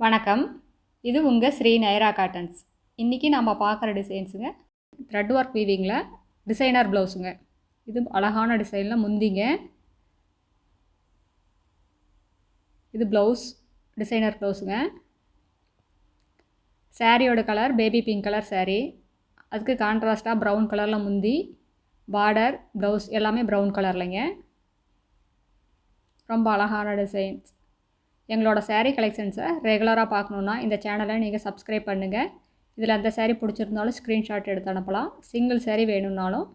வணக்கம். இது உங்கள் ஸ்ரீ நைரா காட்டன்ஸ். இன்றைக்கி நம்ம பார்க்குற டிசைன்ஸுங்க த்ரெட் ஒர்க் வீவிங்கில் டிசைனர் ப்ளவுஸுங்க. இது அழகான டிசைனில் முந்திங்க. இது ப்ளவுஸ், டிசைனர் ப்ளவுஸுங்க. சாரியோட colour baby pink colour sari. அதுக்கு கான்ட்ராஸ்ட்டாக ப்ரௌன் கலரில் முந்தி, பார்டர், ப்ளவுஸ் எல்லாமே ப்ரௌன் கலர்லைங்க. ரொம்ப அழகான டிசைன்ஸ். எங்களோட சாரீ கலெக்ஷன்ஸை ரெகுலராக பார்க்கணுன்னா இந்த சேனலை நீங்கள் சப்ஸ்கிரைப் பண்ணுங்கள். இதில் அந்த சாரீ பிடிச்சிருந்தாலும் ஸ்க்ரீன்ஷாட் எடுத்து அனுப்பலாம். சிங்கிள் சாரீ வேணும்னாலும்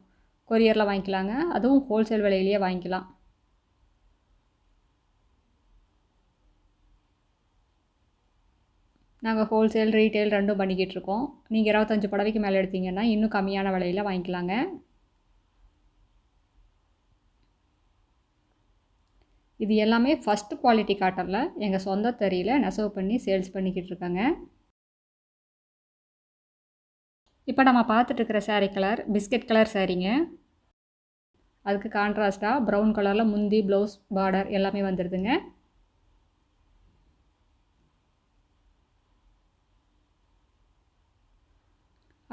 கொரியரில் வாங்கிக்கலாங்க. அதுவும் ஹோல்சேல் விலையிலேயே வாங்கிக்கலாம். நாங்கள் ஹோல்சேல், ரீட்டெயில் ரெண்டும் பண்ணிக்கிட்டு இருக்கோம். நீங்கள் 25 புடவைக்கு மேலே எடுத்தீங்கன்னா இன்னும் கம்மியான விலையில் வாங்கிக்கலாங்க. இது எல்லாமே ஃபஸ்ட் குவாலிட்டி காட்டனில் எங்கள் சொந்த தறியில் நெசவு பண்ணி சேல்ஸ் பண்ணிக்கிட்டு இருக்காங்க. இப்போ நம்ம பார்த்துட்ருக்கிற சாரீ கலர் பிஸ்கட் கலர் சாரீங்க. அதுக்கு கான்ட்ராஸ்ட்டாக ப்ரௌன் கலரில் முந்தி, ப்ளவுஸ், பார்டர் எல்லாமே வந்துடுதுங்க.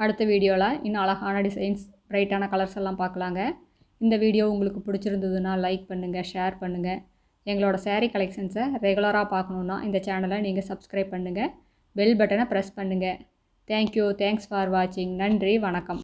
அடுத்த வீடியோவில் இன்னும் அழகான டிசைன்ஸ், பிரைட்டான கலர்ஸ் எல்லாம் பார்க்கலாங்க. இந்த வீடியோ உங்களுக்கு பிடிச்சிருந்ததுன்னா லைக் பண்ணுங்கள், ஷேர் பண்ணுங்கள். எங்களோட சாரீ கலெக்ஷன்ஸை ரெகுலராக பார்க்கணுன்னா இந்த சேனலை நீங்கள் சப்ஸ்கிரைப் பண்ணுங்கள். பெல் பட்டனை ப்ரெஸ் பண்ணுங்கள். தேங்க்யூ. தேங்க்ஸ் ஃபார் வாட்சிங். நன்றி, வணக்கம்.